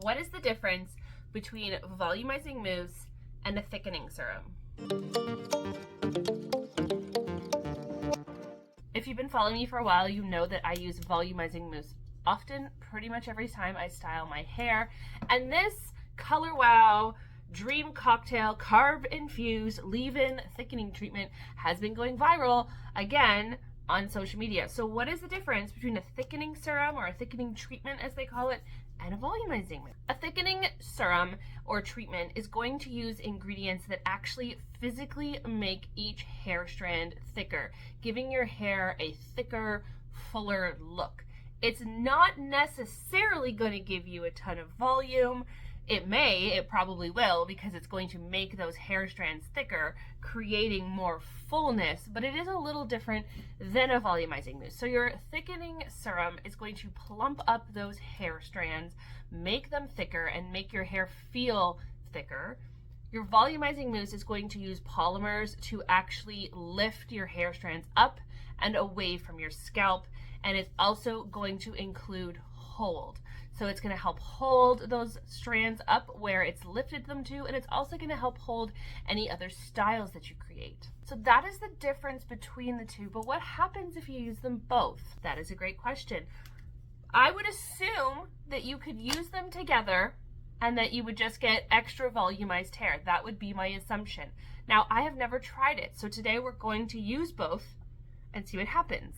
What is the difference between volumizing mousse and a thickening serum? If you've been following me for a while, you know that I use volumizing mousse often, pretty much every time I style my hair. And this Color Wow Dream Cocktail Carb-Infused Leave-In Thickening Treatment has been going viral again on social media. So what is the difference between a thickening serum, or a thickening treatment as they call it, and a volumizing mousse? A thickening serum or treatment is going to use ingredients that actually physically make each hair strand thicker, giving your hair a thicker, fuller look. It's not necessarily going to give you a ton of volume. It probably will, because it's going to make those hair strands thicker, creating more fullness, but it is a little different than a volumizing mousse. So your thickening serum is going to plump up those hair strands, make them thicker, and make your hair feel thicker. Your volumizing mousse is going to use polymers to actually lift your hair strands up and away from your scalp, and it's also going to include hold. So it's going to help hold those strands up where it's lifted them to, and it's also going to help hold any other styles that you create. So that is the difference between the two, but what happens if you use them both? That is a great question. I would assume that you could use them together and that you would just get extra volumized hair. That would be my assumption. Now, I have never tried it, so today we're going to use both and see what happens.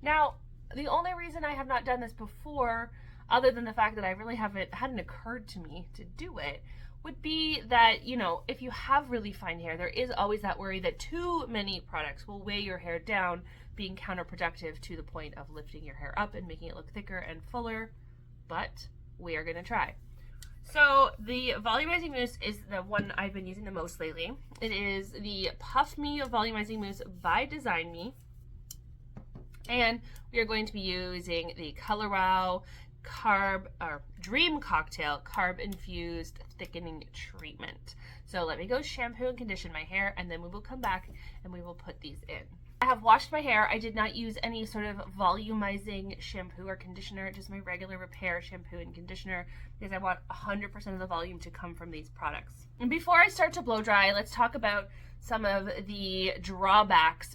Now, the only reason I have not done this before, other than the fact that I really hadn't occurred to me to do it, would be that, if you have really fine hair, there is always that worry that too many products will weigh your hair down, being counterproductive to the point of lifting your hair up and making it look thicker and fuller. But we are going to try. So the volumizing mousse is the one I've been using the most lately. It is the Puff Me Volumizing Mousse by Design Me. And we are going to be using the Color Wow Dream Cocktail Carb-Infused Thickening Treatment. So let me go shampoo and condition my hair, and then we will come back and we will put these in. I have washed my hair. I did not use any sort of volumizing shampoo or conditioner, just my regular repair shampoo and conditioner, because I want 100% of the volume to come from these products. And before I start to blow dry, let's talk about some of the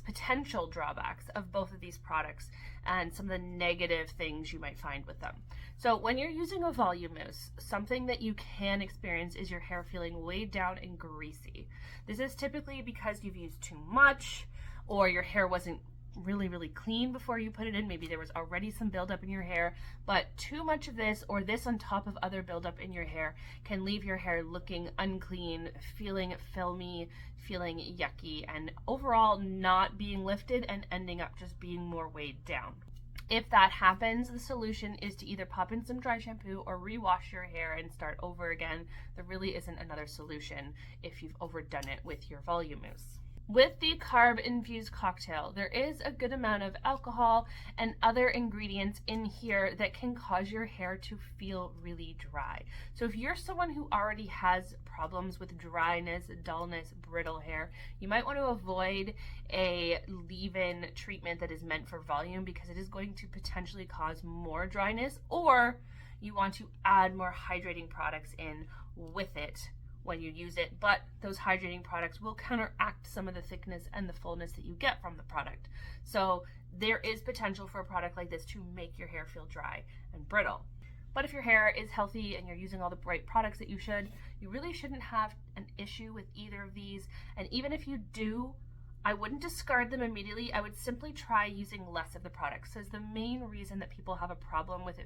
potential drawbacks of both of these products, and some of the negative things you might find with them. So when you're using a volume mousse, something that you can experience is your hair feeling weighed down and greasy. This is typically because you've used too much, or your hair wasn't really clean before you put it in. Maybe there was already some buildup in your hair, but too much of this, or this on top of other buildup in your hair, can leave your hair looking unclean, feeling filmy, feeling yucky, and overall not being lifted and ending up just being more weighed down. If that happens, the solution is to either pop in some dry shampoo or rewash your hair and start over again. There really isn't another solution if you've overdone it with your volume mousse. With the Carb-Infused cocktail, there is a good amount of alcohol and other ingredients in here that can cause your hair to feel really dry. So if you're someone who already has problems with dryness, dullness, brittle hair, you might want to avoid a leave-in treatment that is meant for volume, because it is going to potentially cause more dryness, or you want to add more hydrating products in with it when you use it, but those hydrating products will counteract some of the thickness and the fullness that you get from the product. So there is potential for a product like this to make your hair feel dry and brittle. But if your hair is healthy and you're using all the right products that you should, you really shouldn't have an issue with either of these. And even if you do, I wouldn't discard them immediately. I would simply try using less of the products. So the main reason that people have a problem with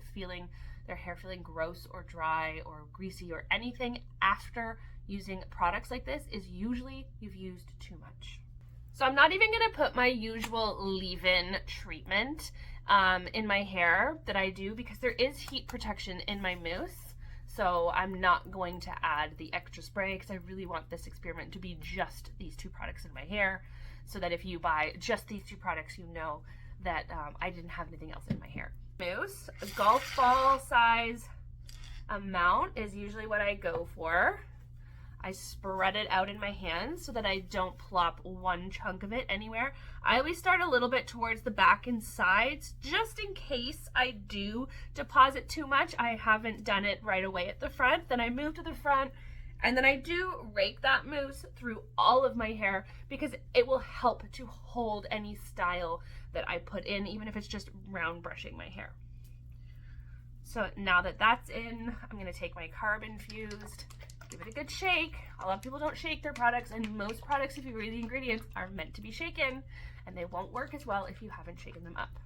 their hair feeling gross or dry or greasy or anything after using products like this is usually you've used too much. So I'm not even going to put my usual leave-in treatment in my hair that I do, because there is heat protection in my mousse. So I'm not going to add the extra spray, because I really want this experiment to be just these two products in my hair, so that if you buy just these two products, you know that I didn't have anything else in my hair. Mousse, a golf ball size amount is usually what I go for. I spread it out in my hands so that I don't plop one chunk of it anywhere. I always start a little bit towards the back and sides, just in case I do deposit too much. I haven't done it right away at the front. Then I move to the front, and then I do rake that mousse through all of my hair because it will help to hold any style that I put in, even if it's just round brushing my hair. So now that that's in, I'm gonna take my Carb-Infused, give it a good shake. A lot of people don't shake their products, and most products, if you read the ingredients, are meant to be shaken, and they won't work as well if you haven't shaken them up.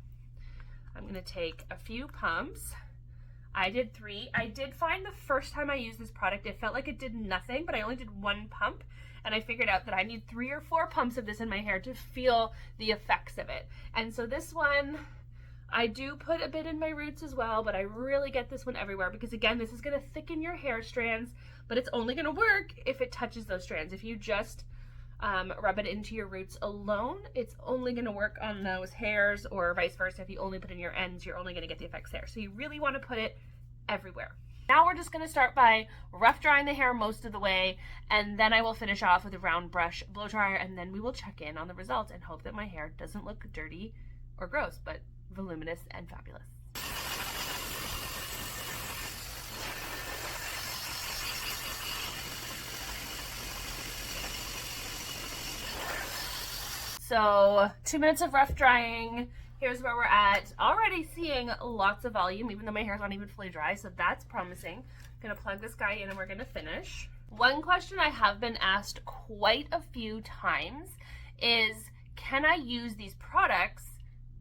I'm gonna take a few pumps. I did 3. I did find the first time I used this product, it felt like it did nothing, but I only did 1 pump, and I figured out that I need 3 or 4 pumps of this in my hair to feel the effects of it. And so this one, I do put a bit in my roots as well, but I really get this one everywhere because, again, this is going to thicken your hair strands, but it's only going to work if it touches those strands. If you just rub it into your roots alone, it's only going to work on those hairs, or vice versa. If you only put in your ends, you're only going to get the effects there. So you really want to put it everywhere. Now we're just going to start by rough drying the hair most of the way, and then I will finish off with a round brush blow dryer, and then we will check in on the results and hope that my hair doesn't look dirty or gross, but voluminous and fabulous. So 2 minutes of rough drying. Here's where we're at. Already seeing lots of volume, even though my hair's not even fully dry, so that's promising. I'm gonna plug this guy in and we're gonna finish. One question I have been asked quite a few times is, can I use these products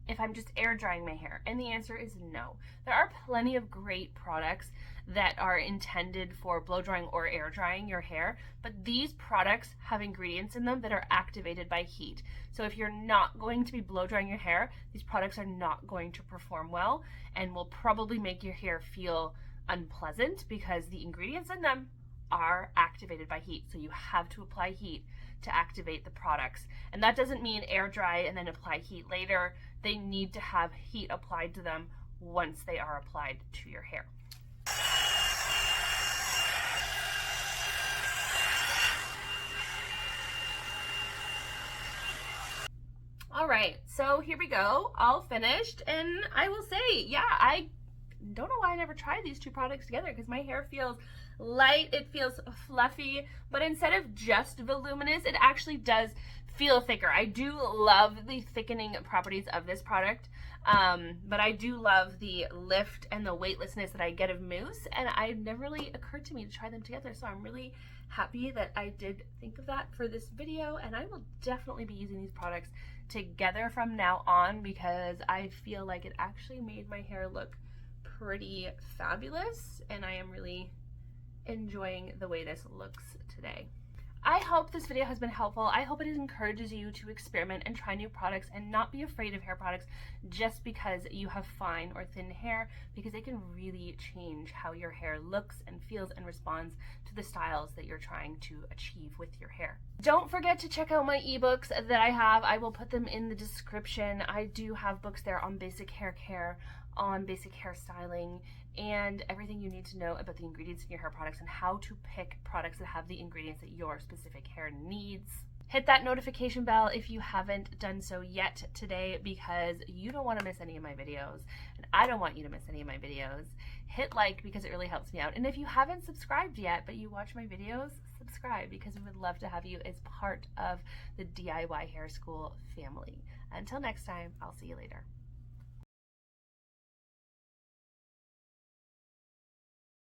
if I'm just air drying my hair? And the answer is no. There are plenty of great products that are intended for blow drying or air drying your hair, but these products have ingredients in them that are activated by heat. So if you're not going to be blow drying your hair, these products are not going to perform well and will probably make your hair feel unpleasant because the ingredients in them are activated by heat. So you have to apply heat to activate the products. And that doesn't mean air dry and then apply heat later. They need to have heat applied to them once they are applied to your hair. All right, so here we go, all finished, and I will say, yeah, I don't know why I never tried these 2 products together, because my hair feels light, it feels fluffy, but instead of just voluminous, it actually does feel thicker. I do love the thickening properties of this product, but I do love the lift and the weightlessness that I get of Mousse, and it never really occurred to me to try them together, so I'm really happy that I did think of that for this video, and I will definitely be using these products together from now on because I feel like it actually made my hair look pretty fabulous, and I am really enjoying the way this looks today. I hope this video has been helpful. I hope it encourages you to experiment and try new products and not be afraid of hair products just because you have fine or thin hair, because it can really change how your hair looks and feels and responds to the styles that you're trying to achieve with your hair. Don't forget to check out my ebooks that I have. I will put them in the description. I do have books there on basic hair care, on basic hairstyling, and everything you need to know about the ingredients in your hair products and how to pick products that have the ingredients that your specific hair needs. Hit that notification bell if you haven't done so yet today, because you don't want to miss any of my videos, and I don't want you to miss any of my videos. Hit like because it really helps me out. And if you haven't subscribed yet, but you watch my videos, subscribe, because we would love to have you as part of the DIY Hair School family. Until next time, I'll see you later.